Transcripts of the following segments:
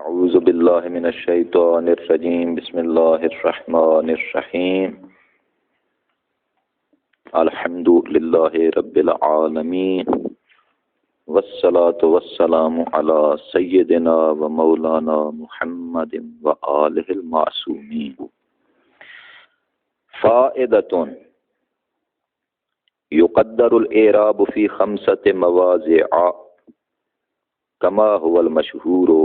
اعوذ باللہ من الشیطان الرجیم بسم اللہ الرحمن الرحیم الحمد للہ رب العالمین والصلاة والسلام علی سیدنا و مولانا محمد و آلہ المعصومین. فائدۃ یقدر الاعراب فی خمسۃ مواضع کما هو المشہور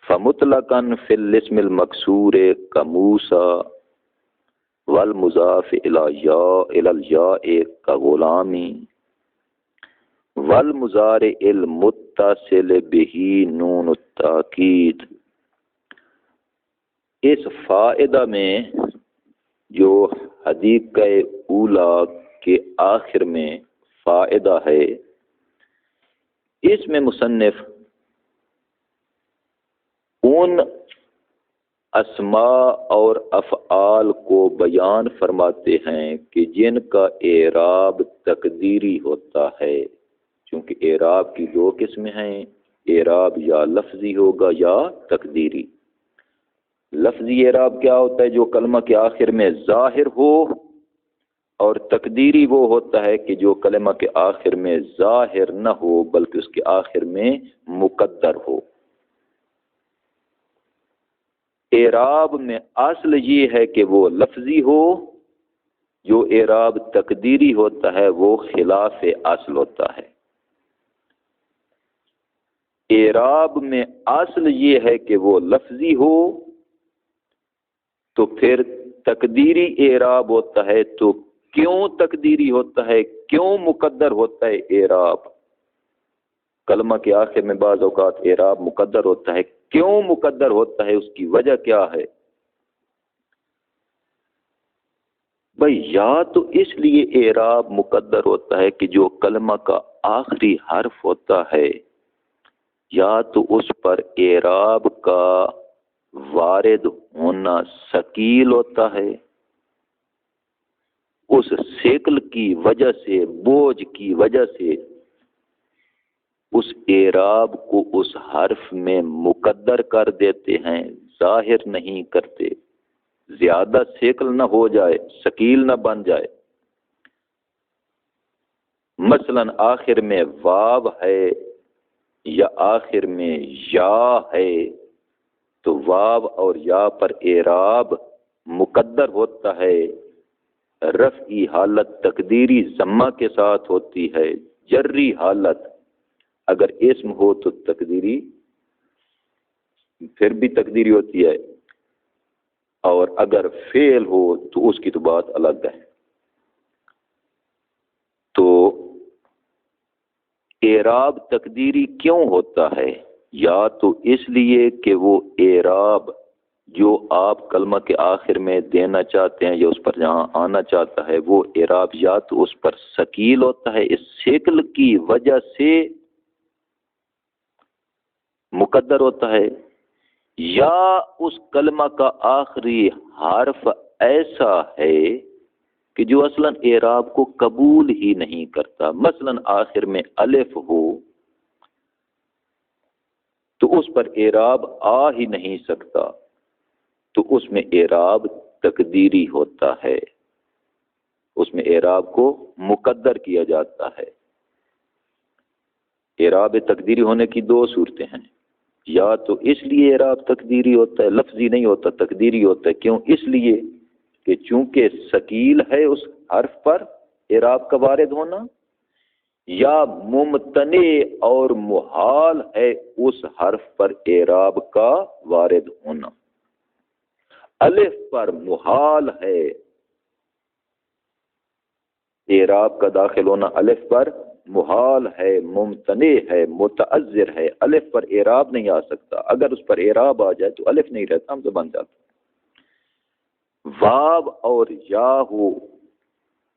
فمطلقاً فی الاسم المکسور کموسیٰ والمضاف الی الیاء کغلامی والمضارع المتصل بہ نون التاکید. اس فائدہ میں جو حدیقہ اولا کے آخر میں فائدہ ہے، اس میں مصنف ان اسماء اور افعال کو بیان فرماتے ہیں کہ جن کا اعراب تقدیری ہوتا ہے. چونکہ اعراب کی دو قسمیں ہیں، اعراب یا لفظی ہوگا یا تقدیری. لفظی اعراب کیا ہوتا ہے؟ جو کلمہ کے آخر میں ظاہر ہو، اور تقدیری وہ ہوتا ہے کہ جو کلمہ کے آخر میں ظاہر نہ ہو بلکہ اس کے آخر میں مقدر ہو. اعراب میں اصل یہ ہے کہ وہ لفظی ہو، جو اعراب تقدیری ہوتا ہے وہ خلاف اصل ہوتا ہے. اعراب میں اصل یہ ہے کہ وہ لفظی ہو، تو پھر تقدیری اعراب ہوتا ہے. تو کیوں تقدیری ہوتا ہے، کیوں مقدر ہوتا ہے اعراب؟ کلمہ کے آخر میں بعض اوقات اعراب مقدر ہوتا ہے. کیوں مقدر ہوتا ہے، اس کی وجہ کیا ہے؟ بھئی یا تو اس لیے اعراب مقدر ہوتا ہے کہ جو کلمہ کا آخری حرف ہوتا ہے، یا تو اس پر اعراب کا وارد ہونا ثقیل ہوتا ہے، اس ثقل کی وجہ سے، بوجھ کی وجہ سے اس اعراب کو اس حرف میں مقدر کر دیتے ہیں، ظاہر نہیں کرتے، زیادہ ثقل نہ ہو جائے، ثقیل نہ بن جائے. مثلا آخر میں واو ہے یا آخر میں یا ہے، تو واو اور یا پر اعراب مقدر ہوتا ہے. رفعی حالت تقدیری ضمہ کے ساتھ ہوتی ہے، جری حالت اگر اسم ہو تو تقدیری پھر بھی تقدیری ہوتی ہے، اور اگر فعل ہو تو اس کی تو بات الگ ہے. تو اعراب تقدیری کیوں ہوتا ہے؟ یا تو اس لیے کہ وہ اعراب جو آپ کلمہ کے آخر میں دینا چاہتے ہیں یا اس پر جہاں آنا چاہتا ہے، وہ اعراب یا تو اس پر ثقیل ہوتا ہے، اس ثقل کی وجہ سے مقدر ہوتا ہے، یا اس کلمہ کا آخری حرف ایسا ہے کہ جو اصلا اعراب کو قبول ہی نہیں کرتا. مثلا آخر میں الف ہو تو اس پر اعراب آ ہی نہیں سکتا، تو اس میں اعراب تقدیری ہوتا ہے، اس میں اعراب کو مقدر کیا جاتا ہے. اعراب تقدیری ہونے کی دو صورتیں ہیں. یا تو اس لیے اعراب تقدیری ہوتا ہے، لفظی نہیں ہوتا، تقدیری ہوتا ہے. کیوں؟ اس لیے کہ چونکہ ثقیل ہے اس حرف پر اعراب کا وارد ہونا، یا ممتنع اور محال ہے اس حرف پر اعراب کا وارد ہونا. الف پر محال ہے اعراب کا داخل ہونا، الف پر محال ہے، ممتنع ہے، متعذر ہے. الف پر اعراب نہیں آ سکتا. اگر اس پر اعراب آ جائے تو الف نہیں رہتا، ہم سے بن جاتا. واو اور یا ہو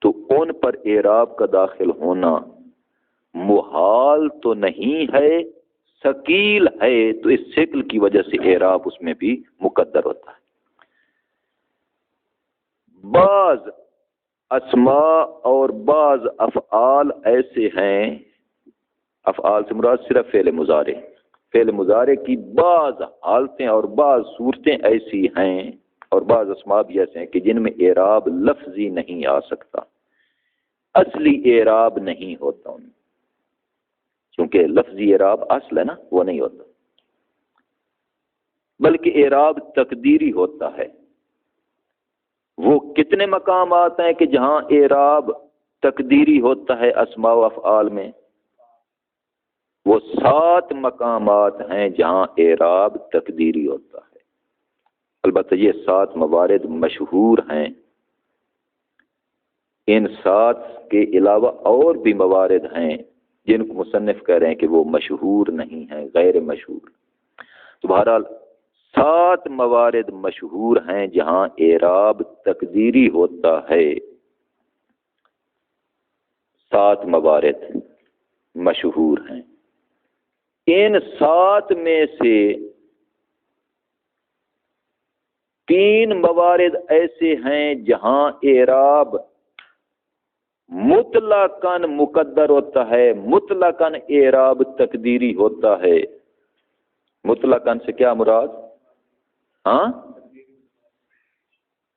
تو ان پر اعراب کا داخل ہونا محال تو نہیں ہے، ثقیل ہے، تو اس ثقل کی وجہ سے اعراب اس میں بھی مقدر ہوتا ہے. بعض اسماء اور بعض افعال ایسے ہیں، افعال سے مراد صرف فعل مضارع، فعل مضارع کی بعض حالتیں اور بعض صورتیں ایسی ہیں اور بعض اسماء بھی ایسے ہیں کہ جن میں اعراب لفظی نہیں آ سکتا، اصلی اعراب نہیں ہوتا ان میں، کیونکہ لفظی اعراب اصل ہے نا، وہ نہیں ہوتا، بلکہ اعراب تقدیری ہوتا ہے۔ وہ کتنے مقامات ہیں کہ جہاں اعراب تقدیری ہوتا ہے اسماء و افعال میں؟ وہ 7 مقامات ہیں جہاں اعراب تقدیری ہوتا ہے۔ البتہ یہ 7 موارد مشہور ہیں، ان 7 کے علاوہ اور بھی موارد ہیں جن کو مصنف کہہ رہے ہیں کہ وہ مشہور نہیں ہیں، غیر مشہور۔ تو بہرحال 7 موارد مشہور ہیں جہاں اعراب تقدیری ہوتا ہے، 7 موارد مشہور ہیں۔ ان 7 میں سے 3 موارد ایسے ہیں جہاں اعراب مطلقاً مقدر ہوتا ہے، مطلقاً اعراب تقدیری ہوتا ہے۔ مطلقاً سے کیا مراد؟ ہاں،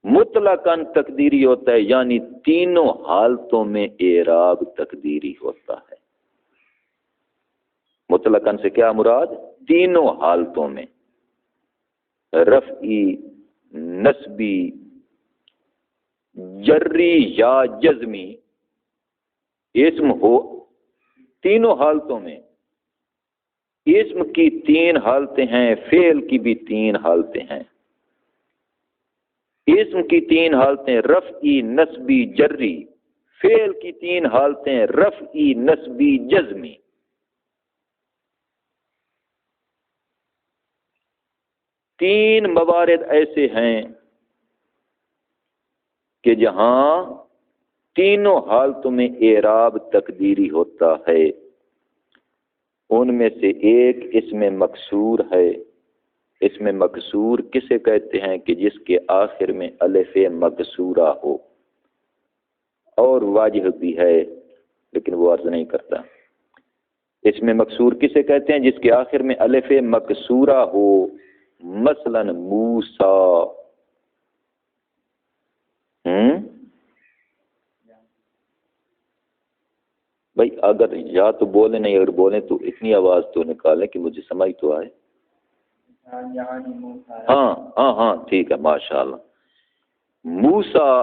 مطلقاً تقدیری ہوتا ہے، یعنی تینوں حالتوں میں اعراب تقدیری ہوتا ہے۔ مطلقاً سے کیا مراد؟ تینوں حالتوں میں، رفعی، نصبی، جری یا جزمی، اسم ہو تینوں حالتوں میں۔ اسم کی 3 حالتیں ہیں، فعل کی بھی 3 حالتیں ہیں۔ اسم کی 3 حالتیں رفعی، نصبی، جری، فعل کی 3 حالتیں رفعی، نصبی، جزمی۔ تین موارد ایسے ہیں کہ جہاں تینوں حالتوں میں اعراب تقدیری ہوتا ہے۔ ان میں سے ایک اسم مکسور ہے۔ اسم مکسور کسے کہتے ہیں؟ کہ جس کے آخر میں الف مکسورہ ہو، اور واجب بھی ہے لیکن وہ عرض نہیں کرتا۔ اسم مکسور کسے کہتے ہیں؟ جس کے آخر میں الف مکسورہ ہو، مثلا موسیٰ۔ بھائی اگر یا تو بولیں، نہیں اگر بولیں تو اتنی آواز تو نکالیں کہ مجھے سمجھ تو آئے۔ ہاں ہاں ہاں ٹھیک ہے، ماشاءاللہ۔ موسیٰ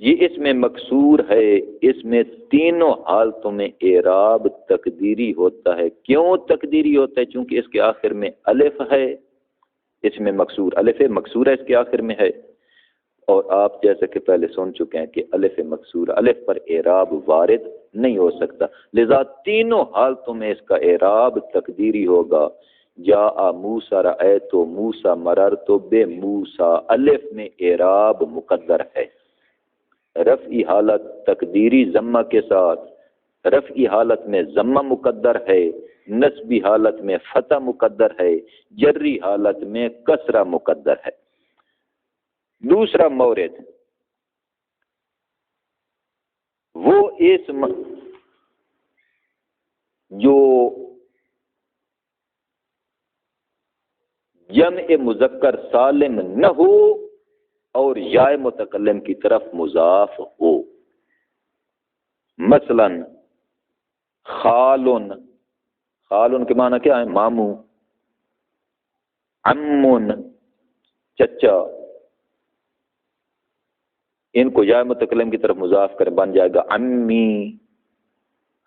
یہ اسم مکسور ہے، اس میں تینوں حالتوں میں اعراب تقدیری ہوتا ہے۔ کیوں تقدیری ہوتا ہے؟ چونکہ اس کے آخر میں الف ہے، اس میں مکسور، الف مکسورہ اس کے آخر میں ہے، اور آپ جیسے کہ پہلے سن چکے ہیں کہ الف مکسور، الف پر اعراب وارد نہیں ہو سکتا، لذا تینوں حالتوں میں اس کا اعراب تقدیری ہوگا۔ جاء موسیٰ رأیت موسیٰ مررت بموسیٰ، الف میں اعراب مقدر ہے، رفعی حالت تقدیری ضمہ کے ساتھ، رفعی حالت میں ضمہ مقدر ہے، نصبی حالت میں فتح مقدر ہے، جری حالت میں کسرہ مقدر ہے۔ دوسرا مورد، وہ اسم جو جمع مذکر سالم نہ ہو اور یا متکلم کی طرف مضاف ہو، مثلا خالن، خالن کے معنی کیا ہے؟ ماموں، عمن چچا، ان کو یا متکلم کی طرف مضاف کر بن جائے گا عمی،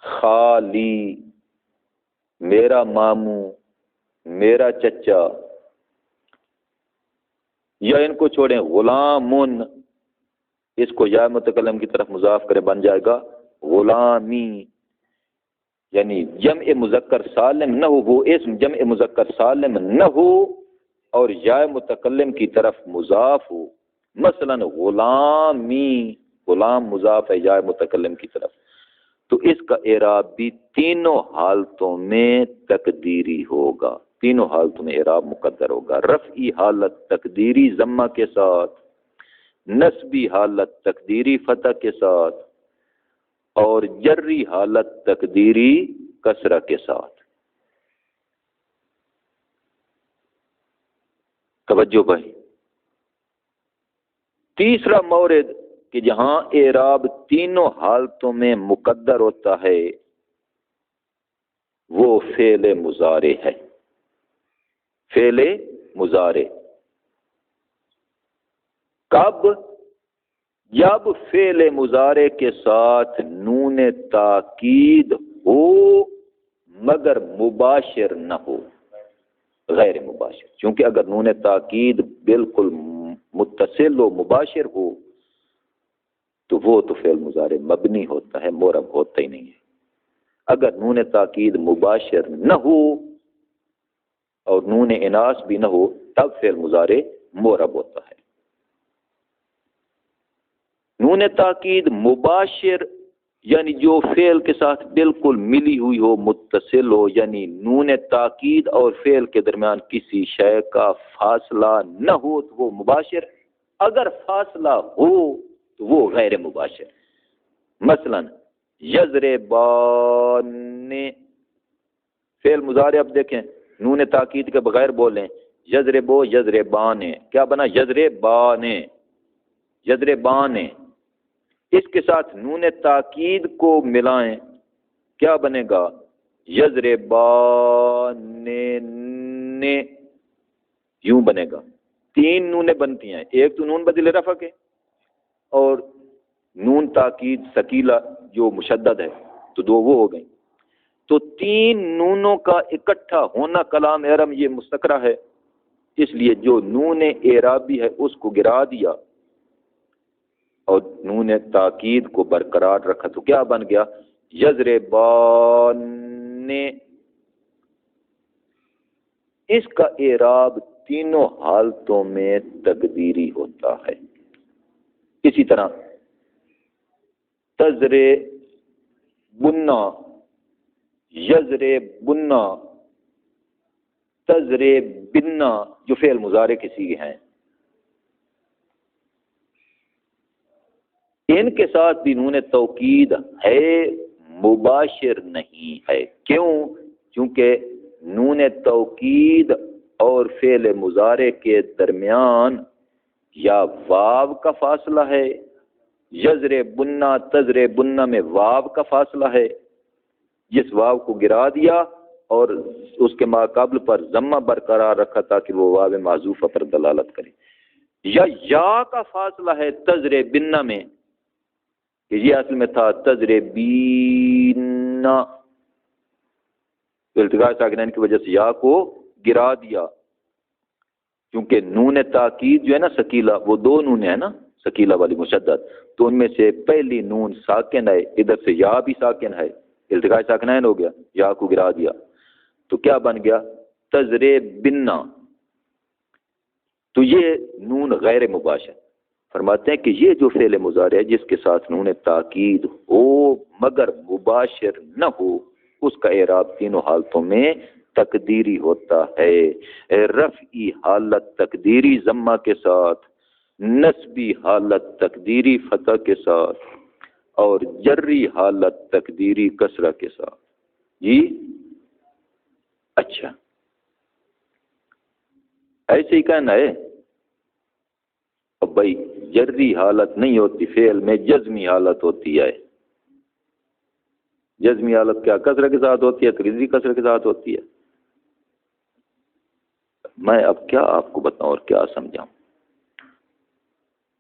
خالی، میرا ماموں، میرا چچا، یا ان کو چھوڑیں غلامن، اس کو یا متکلم کی طرف مضاف کرے بن جائے گا غلامی، یعنی جمع مذکر سالم نہ ہو، وہ اسم جمع مذکر سالم نہ ہو اور یا متکلم کی طرف مضاف ہو، مثلا غلامی، غلام مضاف ہے یا متکلم کی طرف، تو اس کا اعراب بھی تینوں حالتوں میں تقدیری ہوگا، تینوں حالتوں میں اعراب مقدر ہوگا۔ رفعی حالت تقدیری ضمہ کے ساتھ، نصبی حالت تقدیری فتح کے ساتھ، اور جری حالت تقدیری کسرہ کے ساتھ۔ توجہ بھائی، تیسرا مورد کہ جہاں اعراب تینوں حالتوں میں مقدر ہوتا ہے وہ فعل مضارع ہے۔ فعل مضارع کب؟ جب فعل مضارع کے ساتھ نون تاکید ہو مگر مباشر نہ ہو، غیر مباشر، چونکہ اگر نون تاکید بالکل متصل و مباشر ہو تو وہ تو فعل مضارع مبنی ہوتا ہے، معرب ہوتا ہی نہیں ہے۔ اگر نون تاکید مباشر نہ ہو اور نون اناث بھی نہ ہو تب فعل مضارع معرب ہوتا ہے۔ نون تاکید مباشر یعنی جو فعل کے ساتھ بالکل ملی ہوئی ہو، متصل ہو، یعنی نون تاکید اور فعل کے درمیان کسی شے کا فاصلہ نہ ہو تو وہ مباشر، اگر فاصلہ ہو تو وہ غیر مباشر۔ مثلا یضربان، فعل مضارع اب دیکھیں نون تاکید کے بغیر بولیں، یضربو یضربان، کیا بنا؟ یضربان، یضربان۔ اس کے ساتھ نون تاکید کو ملائیں، کیا بنے گا؟ یضربان، یوں بنے گا۔ تین نونیں بنتی ہیں، ایک تو نون بدل رفع کے اور نون تاکید ثقیلہ جو مشدد ہے، تو دو وہ ہو گئیں۔ تو تین نونوں کا اکٹھا ہونا کلام اعراب یہ مستقرہ ہے، اس لیے جو نون اعرابی ہے اس کو گرا دیا اور نون تاکید کو برقرار رکھا تو کیا بن گیا؟ یضربان۔ اس کا اعراب تینوں حالتوں میں تقدیری ہوتا ہے۔ اسی طرح تضربن، یضربن، تضربن جو فعل مضارع کے صیغے ہیں، ان کے ساتھ بھی نون توکید ہے، مباشر نہیں ہے۔ کیوں؟ چونکہ نون توکید اور فعل مضارع کے درمیان یا واو کا فاصلہ ہے، یضربن تضربن میں واو کا فاصلہ ہے، جس واو کو گرا دیا اور اس کے ماقبل پر ضمہ برقرار رکھا تاکہ وہ واو معذوفہ پر دلالت کرے، یا کا فاصلہ ہے تضربن میں، کہ یہ اصل میں تھا تضربین، التقاء ساکنین کی وجہ سے یا کو گرا دیا، کیونکہ نون تاکید جو ہے نا ثقیلہ، وہ دو نون ہے نا، ثقیلہ والی مشدد، تو ان میں سے پہلی نون ساکن ہے، ادھر سے یا بھی ساکن ہے، التقاء ساکنین ہو گیا، یا کو گرا دیا تو کیا بن گیا؟ تضربن۔ تو یہ نون غیر مباشر، فرماتے ہیں کہ یہ جو فعل مضارع ہے جس کے ساتھ نون تاکید ہو مگر مباشر نہ ہو اس کا اعراب تینوں حالتوں میں تقدیری ہوتا ہے۔ رفعی حالت تقدیری ضمہ کے ساتھ، نصبی حالت تقدیری فتح کے ساتھ، اور جری حالت تقدیری کسرہ کے ساتھ۔ جی اچھا، ایسے ہی کہنا ہے۔ اب بھائی جری حالت نہیں ہوتی فعل میں، جزمی حالت ہوتی ہے۔ جزمی حالت کیا کسرہ کے ساتھ ہوتی ہے؟ تقدیری کسرہ کے ساتھ ہوتی ہے۔ میں اب کیا آپ کو بتاؤں اور کیا سمجھاؤں؟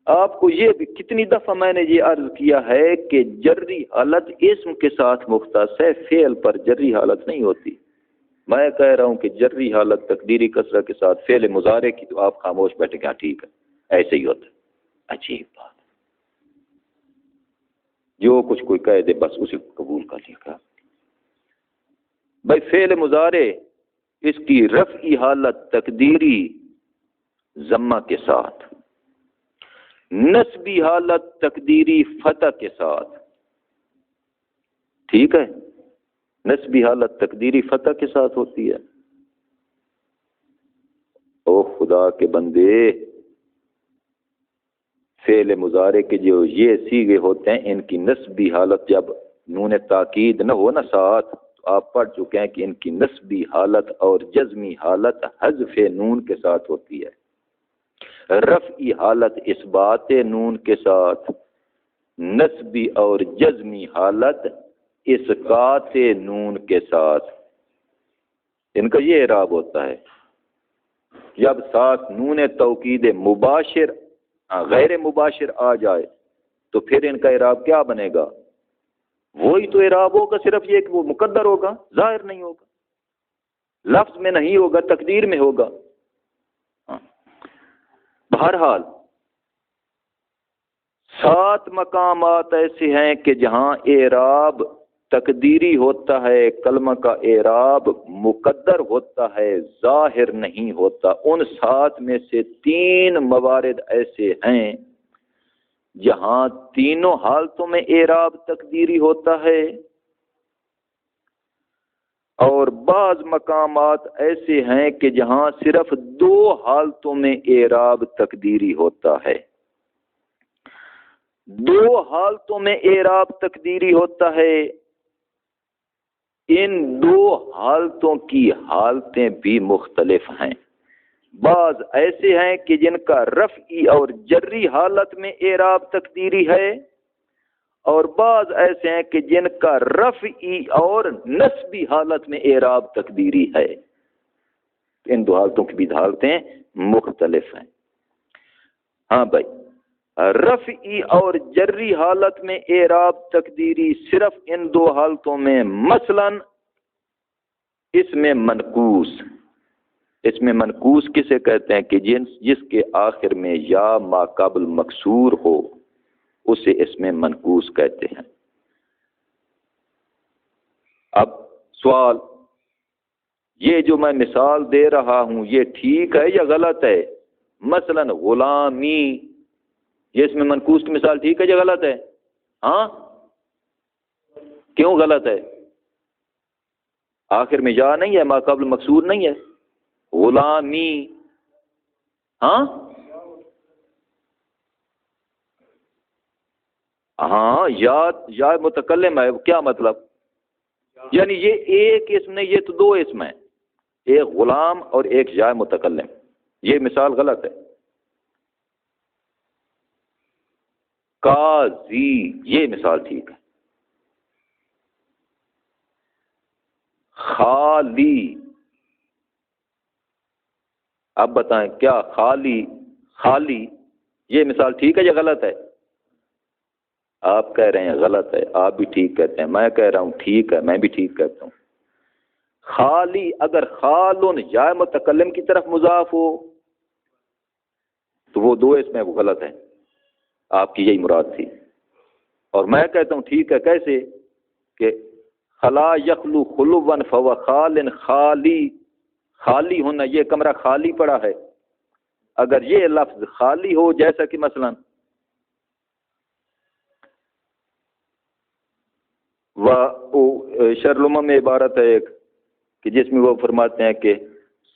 آپ کو یہ بھی کتنی دفعہ میں نے یہ عرض کیا ہے کہ جری حالت اسم کے ساتھ مختص ہے، فعل پر جری حالت نہیں ہوتی۔ میں کہہ رہا ہوں کہ جری حالت تقدیری کسرہ کے ساتھ فعل مضارع کی، تو آپ خاموش بیٹھے کہ ہاں ٹھیک ہے ایسے ہی ہوتا ہے۔ عجیب بات، جو کچھ کوئی کہہ دے بس اسے قبول کر لیا۔ بھائی فعل مضارع اس کی رفعی حالت تقدیری ضمہ کے ساتھ، نصبی حالت تقدیری فتح کے ساتھ، ٹھیک ہے، نصبی حالت تقدیری فتح کے ساتھ ہوتی ہے۔ او خدا کے بندے، فعل مضارع کے جو یہ صیغے ہوتے ہیں ان کی نصبی حالت جب نون تاکید نہ ہو نا ساتھ، تو آپ پڑھ چکے ہیں کہ ان کی نصبی حالت اور جزمی حالت حذف نون کے ساتھ ہوتی ہے۔ رفعی حالت اثبات نون کے ساتھ، نسبی اور جزمی حالت اسقاط نون کے ساتھ. ان کا یہ اعراب ہوتا ہے. جب ساتھ نون توکید مباشر غیر مباشر آ جائے تو پھر ان کا اعراب کیا بنے گا؟ وہی تو اعراب ہوگا، صرف یہ کہ وہ مقدر ہوگا، ظاہر نہیں ہوگا، لفظ میں نہیں ہوگا، تقدیر میں ہوگا. بہرحال 7 مقامات ایسے ہیں کہ جہاں اعراب تقدیری ہوتا ہے، کلمہ کا اعراب مقدر ہوتا ہے، ظاہر نہیں ہوتا. ان 7 میں سے 3 موارد ایسے ہیں جہاں تینوں حالتوں میں اعراب تقدیری ہوتا ہے، اور بعض مقامات ایسے ہیں کہ جہاں صرف 2 حالتوں میں اعراب تقدیری ہوتا ہے. 2 حالتوں میں اعراب تقدیری ہوتا ہے. ان 2 حالتوں کی حالتیں بھی مختلف ہیں. بعض ایسے ہیں کہ جن کا رفعی اور جری حالت میں اعراب تقدیری ہے، اور بعض ایسے ہیں کہ جن کا رفعی اور نسبی حالت میں اعراب تقدیری ہے. ان 2 حالتوں کی بھی حالتیں مختلف ہیں. ہاں بھائی، رفعی اور جری حالت میں اعراب تقدیری صرف ان 2 حالتوں میں. مثلا اس میں منقوص کسے کہتے ہیں؟ کہ جس کے آخر میں یا ما قبل مکسور ہو اسے اس میں منقوص کہتے ہیں. اب سوال، یہ جو میں مثال دے رہا ہوں یہ ٹھیک ہے یا غلط ہے؟ مثلا غلامی، یہ اس میں منقوص کی مثال ٹھیک ہے یا غلط ہے؟ ہاں، کیوں غلط ہے؟ آخر میں یا نہیں ہے، ما قبل مکسور نہیں ہے. غلامی، ہاں یا متکلم ہے. کیا مطلب؟ یعنی یہ ایک اسم نہیں، یہ تو 2 اسم ہیں، ایک غلام اور ایک یا متکلم. یہ مثال غلط ہے. قاضی، یہ مثال ٹھیک ہے. خالی، اب بتائیں کیا خالی یہ مثال ٹھیک ہے یا غلط ہے؟ آپ کہہ رہے ہیں غلط ہے، آپ بھی ٹھیک کہتے ہیں، میں کہہ رہا ہوں ٹھیک ہے، میں بھی ٹھیک کہتا ہوں. خالی اگر خالن یا متکلم کی طرف مضاف ہو تو وہ 2 اسم ہے، وہ غلط ہے. آپ کی یہی مراد تھی، اور میں کہتا ہوں ٹھیک ہے. کیسے؟ کہ خلا یخلو خلون فهو خال، خالی ہونا، یہ کمرہ خالی پڑا ہے. اگر یہ لفظ خالی ہو، جیسا کہ مثلا شرلمہ میں عبارت ہے ایک کہ جس میں وہ فرماتے ہیں کہ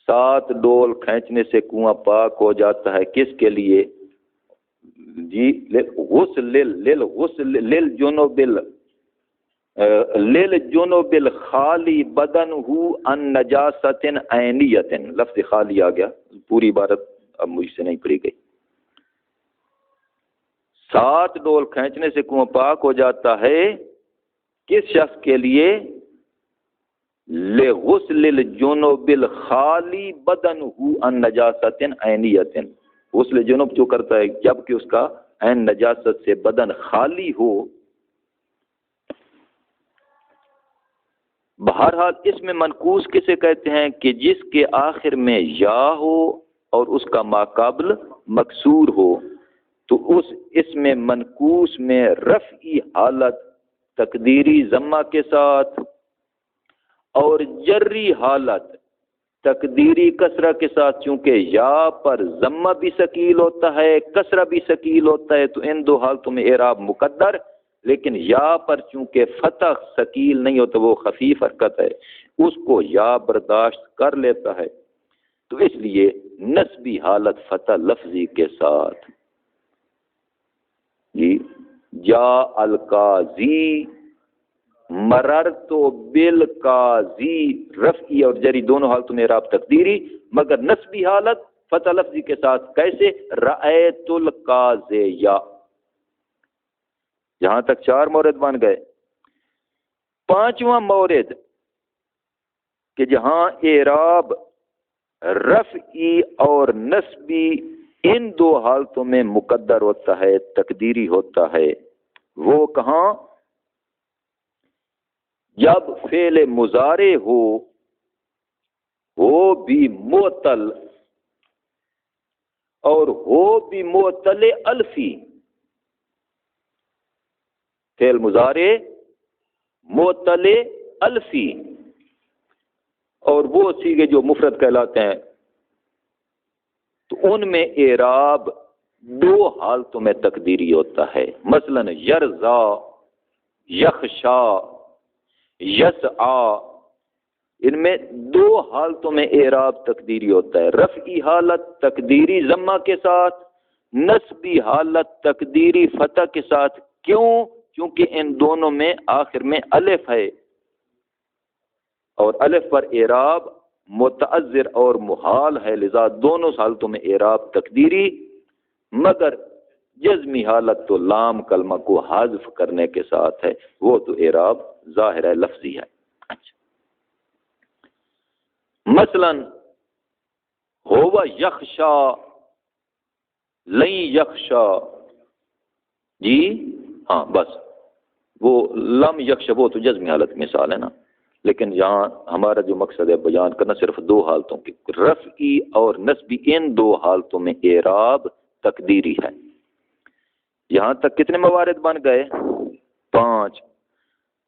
7 ڈول کھینچنے سے کنواں پاک ہو جاتا ہے. کس کے لیے؟ جی للجنوب الخالی بدنہ عن نجاست عینیۃ. لفظ خالی آ گیا، پوری عبارت اب مجھ سے نہیں پڑھی گئی. 7 ڈول کھینچنے سے کنواں پاک ہو جاتا ہے. کس شخص کے لیے؟ لغسل الجنوب الخالی بدنہ عن نجاست عینیۃ. غسل جنوب جو کرتا ہے جب کہ اس کا عین نجاست سے بدن خالی ہو. بہرحال اس میں منقوص کسے کہتے ہیں؟ کہ جس کے آخر میں یا ہو اور اس کا ماقابل مکسور ہو. تو اس میں منقوص میں رفعی حالت تقدیری ضمہ کے ساتھ اور جری حالت تقدیری کسرہ کے ساتھ. چونکہ یا پر ضمہ بھی ثقیل ہوتا ہے، کسرہ بھی ثقیل ہوتا ہے، تو ان 2 حالتوں میں اعراب مقدر. لیکن یا پر چونکہ فتح ثقیل نہیں ہوتا، وہ خفیف حرکت ہے، اس کو یا برداشت کر لیتا ہے، تو اس لیے نسبی حالت فتح لفظی کے ساتھ. جی جا القاضی، مررت بالقاضی، رفعی اور جری دونوں حالتوں میں اعراب تقدیری، مگر نسبی حالت فتح لفظی کے ساتھ، کیسے؟ رأیت القاضیہ. یہاں تک 4 مورد بن گئے. 5واں مورد کہ جہاں اعراب رفعی اور نصبی ان 2 حالتوں میں مقدر ہوتا ہے، تقدیری ہوتا ہے، وہ کہاں؟ جب فعل مضارع ہو بھی معطل اور ہو بھی معطل الفی. فعل مضارع معطل الفی، اور وہ سیغے جو مفرد کہلاتے ہیں، تو ان میں اعراب 2 حالتوں میں تقدیری ہوتا ہے. مثلا یرضا، یخشا، یسعا، ان میں 2 حالتوں میں اعراب تقدیری ہوتا ہے. رفعی حالت تقدیری ضمہ کے ساتھ، نصبی حالت تقدیری فتح کے ساتھ. کیوں؟ کیونکہ ان دونوں میں آخر میں الف ہے، اور الف پر اعراب متعذر اور محال ہے، لذا دونوں حالتوں میں اعراب تقدیری. مگر جزمی حالت تو لام کلمہ کو حذف کرنے کے ساتھ ہے، وہ تو اعراب ظاہر ہے، لفظی ہے. اچھا، مثلا ہوا یخشا، لن یخشا، جی ہاں، بس وہ لم یخشا وہ تو جزمی حالت مثال ہے نا. لیکن یہاں ہمارا جو مقصد ہے بیان کرنا صرف 2 حالتوں کی، رفعی اور نصبی، ان 2 حالتوں میں اعراب تقدیری ہے. یہاں تک کتنے موارد بن گئے؟ 5.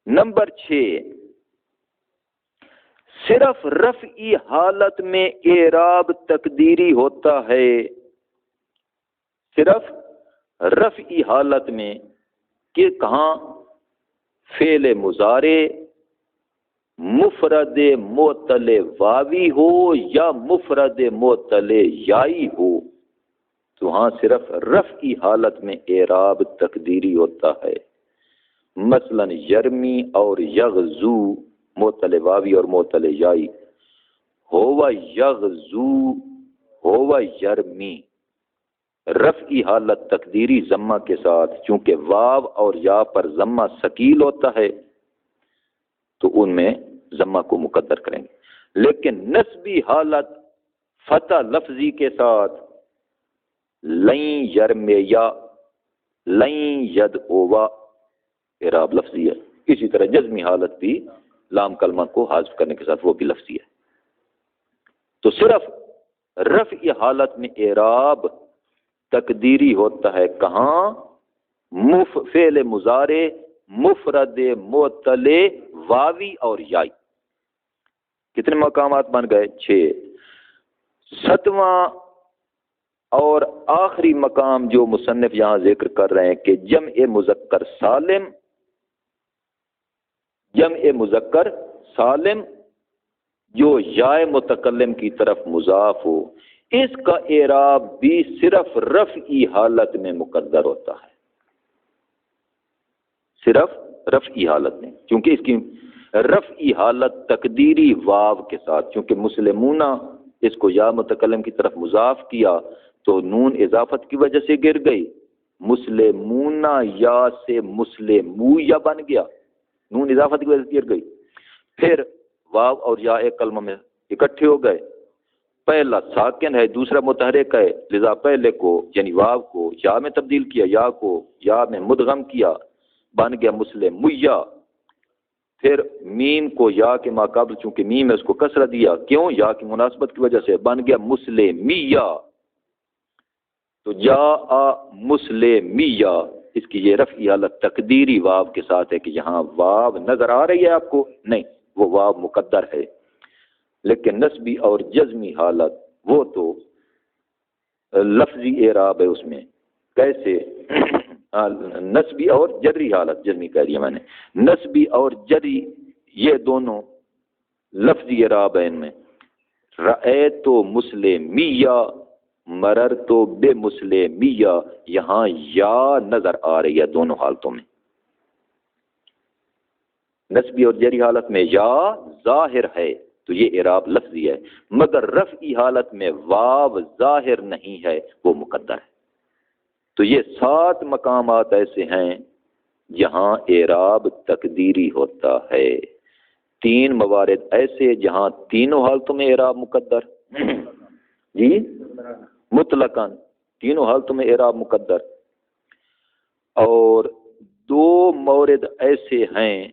نمبر 6، صرف رفعی حالت میں اعراب تقدیری ہوتا ہے. صرف رفعی حالت میں، کہ کہاں؟ فعل مضارع مفرد معطل واوی ہو یا مفرد معطل یائی ہو، تو ہاں صرف رفعی حالت میں اعراب تقدیری ہوتا ہے. مثلا یرمی اور یغزو، معطل واوی اور معطل یائی. ہوا یغزو، ہوا یرمی، رفعی حالت تقدیری ضمہ کے ساتھ، چونکہ واو اور یا پر ضمہ ثقیل ہوتا ہے تو ان میں ضمہ کو مقدر کریں گے. لیکن نصبی حالت فتح لفظی کے ساتھ، لن یرمیا، لن یدعوا، اعراب لفظی ہے. اسی طرح جزمی حالت بھی لام کلمہ کو حذف کرنے کے ساتھ وہ بھی لفظی ہے. تو صرف رفعی حالت میں اعراب تقدیری ہوتا ہے. کہاں؟ فعل مضارع مفرد معطل واوی اور یائی. کتنے مقامات بن گئے؟ 6. 7واں اور آخری مقام جو مصنف یہاں ذکر کر رہے ہیں کہ جمع مذکر سالم، جمع مذکر سالم جو یائے متکلم کی طرف مضاف ہو، اس کا اعراب بھی صرف رفعی حالت میں مقدر ہوتا ہے. صرف رفعی حالت میں، کیونکہ اس کی رفعی حالت تقدیری واو کے ساتھ، چونکہ مسلمون اس کو یا متکلم کی طرف مضاف کیا تو نون اضافت کی وجہ سے گر گئی. مسلمون یا سے مسلمو یا بن گیا، نون اضافت کی وجہ سے گر گئی. پھر واو اور یا ایک کلمہ میں اکٹھے ہو گئے. پہلا ساکن ہے، دوسرا متحرک ہے، لذا پہلے کو یعنی واو کو یا میں تبدیل کیا، یا کو یا میں مدغم کیا، بن گیا مسلمیا. پھر میم کو یا کے ماقابل چونکہ میم ہے اس کو کسرہ دیا، کیوں؟ یا کی مناسبت کی وجہ سے، بن گیا مسلمیہ. تو جاء مسلمیہ، اس کی یہ رفعی حالت تقدیری واو کے ساتھ ہے کہ یہاں واو نظر آ رہی ہے آپ کو؟ نہیں، وہ واو مقدر ہے. لیکن نسبی اور جزمی حالت وہ تو لفظی اعراب ہے اس میں. کیسے؟ نسبی اور جری حالت، جزمی کہہ دیا میں نے، نسبی اور جری یہ دونوں لفظی اعراب ہے. ان میں رأیت مسلمیہ، مررت بمسلمیہ، یہاں یا نظر آ رہی ہے دونوں حالتوں میں. نسبی اور جری حالت میں یا ظاہر ہے، تو یہ اعراب لفظی ہے، مگر رفعی حالت میں واو ظاہر نہیں ہے، وہ مقدر ہے۔ تو یہ 7 مقامات ایسے ہیں جہاں اعراب تقدیری ہوتا ہے، 3 موارد ایسے جہاں تینوں حالتوں میں اعراب مقدر جی مطلقاً، تینوں حالتوں میں اعراب مقدر، اور 2 مورد ایسے ہیں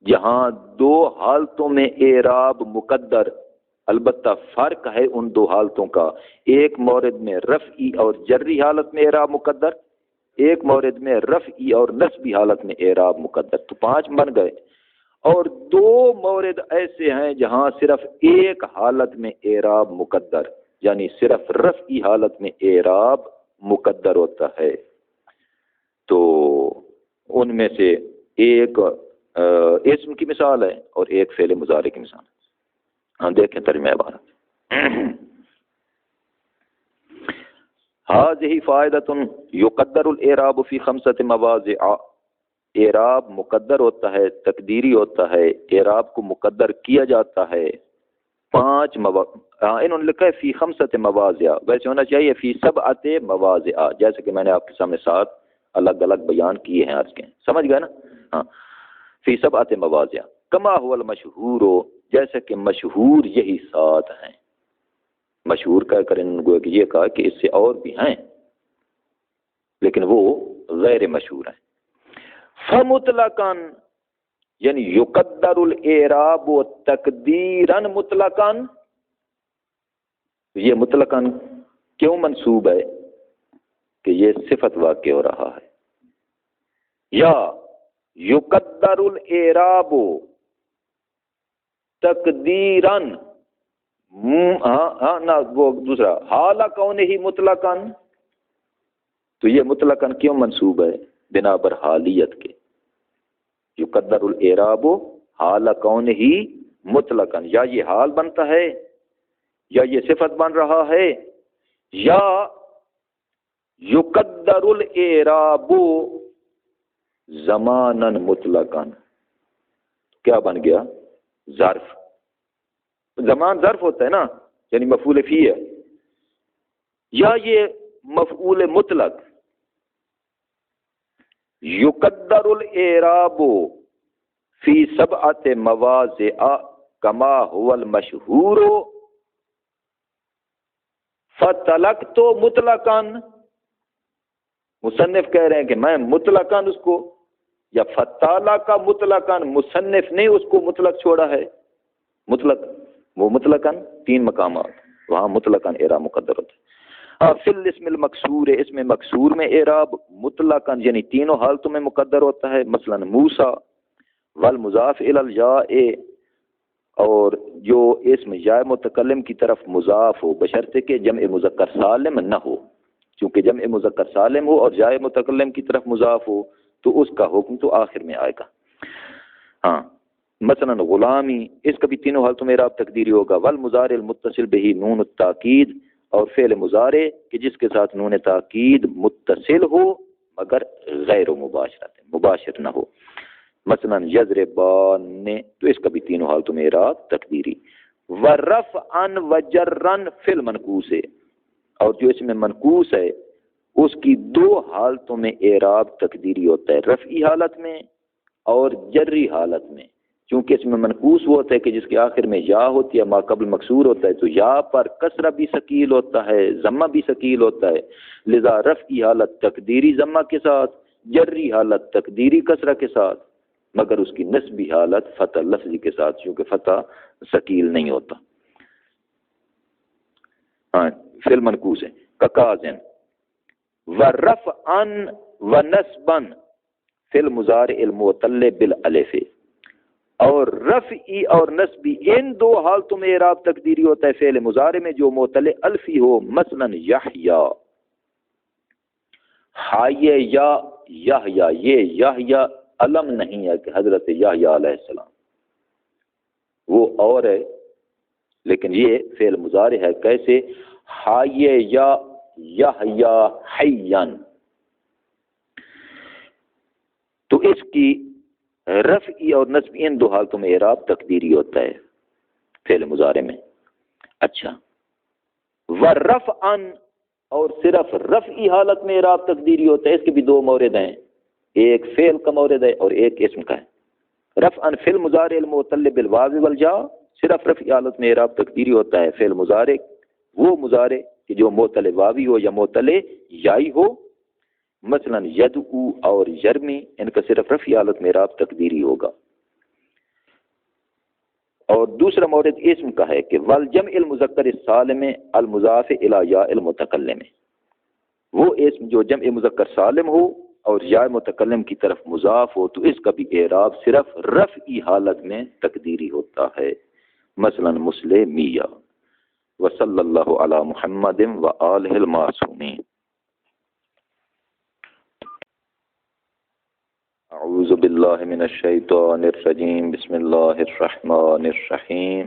جہاں 2 حالتوں میں اعراب مقدر، البتہ فرق ہے ان 2 حالتوں کا، ایک مورد میں رفعی اور جری حالت میں اعراب مقدر، ایک مورد میں رفعی اور نصبی حالت میں اعراب مقدر، تو 5 بن گئے، اور 2 مورد ایسے ہیں جہاں صرف ایک حالت میں اعراب مقدر، یعنی صرف رفعی حالت میں اعراب مقدر ہوتا ہے، تو ان میں سے ایک اسم کی مثال ہے اور ایک فعل مضارع کی مثال ہے۔ ہاں دیکھیں ترجمہ عبارت، هذه فائدۃ یقدر الاعراب فی 5 مواضع، اعراب مقدر ہوتا ہے، تقدیری ہوتا ہے، اعراب کو مقدر کیا جاتا ہے 5 مواضع، انہوں نے لکھا ہے فی 5 مواضع، ویسے ہونا چاہیے فی 7 مواضع، جیسے کہ میں نے آپ کے سامنے 7 الگ الگ بیان کیے ہیں آج کے، سمجھ گئے نا؟ ہاں، فی 7 مواضع کما هو المشہور، جیسے کہ مشہور یہی 7 ہیں، مشہور کہہ کر انہوں نے یہ کہا کہ اس سے اور بھی ہیں لیکن وہ غیر مشہور ہیں۔ فمطلقاً یعنی یقدر الاعراب تقدیراً مطلقاً، یہ مطلقاً کیوں منصوب ہے کہ یہ صفت واقع ہو رہا ہے، یا یقدر الاعراب تقدیراً، نہ وہ دوسرا حال کونہ مطلقاً، تو یہ مطلقاً کیوں منصوب ہے؟ بنا بر حالیت کے، یقدر الاعراب حال کونہ مطلقاً، یا یہ حال بنتا ہے یا یہ صفت بن رہا ہے، یا یقدر الاعراب زماناً مطلقاً، کیا بن گیا؟ ظرف، زمان ظرف ہوتا ہے نا، یعنی مفعول فی ہے، یا یہ مفعول مطلق، یقدر الاعراب فی 7 مواضع کما هو المشہور فطلقت مطلقاً، مصنف کہہ رہے ہیں کہ میں مطلقاً اس کو، یا فطلق مطلقاً، مصنف نے اس کو مطلق چھوڑا ہے، مطلق وہ مطلقاً 3 مقامات وہاں مطلقاً اعراب مقدر ہوتا ہے۔ فی الاسم المکسور، اس میں مکسور میں اعراب مطلقاً یعنی تینوں حالتوں میں مقدر ہوتا ہے، مثلا موسیٰ والمضاف الی الجاء، اور جو اسم یا متکلم کی طرف مضاف ہو بشرطے کہ جمع مذکر سالم نہ ہو، چونکہ جمع مذکر سالم ہو اور جائے متکلم کی طرف مضاف ہو تو اس کا حکم تو آخر میں آئے گا۔ ہاں، مثلا غلامی، اس کا بھی تینوں حالتوں میں اعراب تقدیری ہوگا، والمضارع المتصل بہ نون التاکید، اور فعل مضارع کہ جس کے ساتھ نون تاکید متصل ہو مگر غیر مباشر نہ ہو، مثلا یضربان، تو اس کا بھی تینوں حالتوں میں اعراب تقدیری، ورفعا وجرا فی المنقوص، اور جو اس میں منقوص ہے اس کی 2 حالتوں میں اعراب تقدیری ہوتا ہے، رفعی حالت میں اور جری حالت میں، چونکہ اس میں منقوص وہ ہوتا ہے کہ جس کے آخر میں یا ہوتی ہے، ما قبل مکسور ہوتا ہے، تو یا پر کسرہ بھی ثقیل ہوتا ہے، ضمہ بھی ثقیل ہوتا ہے، لذا رفعی حالت تقدیری ضمہ کے ساتھ، جری حالت تقدیری کسرہ کے ساتھ، مگر اس کی نسبی حالت فتح لفظی کے ساتھ، چونکہ فتح ثقیل نہیں ہوتا۔ ہاں، فی المنقوص ہے ککازن، ورفعا ونصبا فی المضارع المعتل بالالف، اور رفعی اور نصبی ان 2 حالتوں میں اعراب تقدیری ہوتا ہے فعل مضارع میں جو معتل الفی ہو، مثلا یحییٰ، حایہ یا یحییٰ، یہ یحییٰ علم نہیں ہے کہ حضرت یحییٰ علیہ السلام، وہ اور ہے، لیکن یہ فعل مضارع ہے، کیسے؟ حایہ یا یحییٰ حیاً، تو اس کی رفعی اور نصبی ان دو حالتوں میں اعراب تقدیری ہوتا ہے فعل مضارع میں. اچھا، ورفعن اور صرف رفعی حالت میں اعراب تقدیری ہوتا ہے. اس کے بھی دو مورد ہیں، ایک فعل کا مورد ہے اور ایک اسم کا ہے. رفعن فی المضارع المعتل بالواو والجا، صرف رفعی حالت میں اعراب تقدیری ہوتا ہے فعل مضارع، وہ مضارع کہ جو معتل واوی ہو یا معتل یائی ہو. مثلا یدعو اور یرمی، ان کا صرف رفعی حالت میں اعراب تقدیری ہوگا. اور دوسرا مورد اسم کا ہے کہ والجمع المذکر السالم المضاف الی یا المتکلم، وہ اسم جو جمع مذکر سالم ہو اور یا متکلم کی طرف مضاف ہو تو اس کا بھی اعراب صرف رفعی حالت میں تقدیری ہوتا ہے. مثلا مسلمیہ. وصلی اللہ علی محمد وآلہ المعصومین. اعوذ باللہ من الشیطان الرجیم. بسم اللہ الرحمن الرحیم.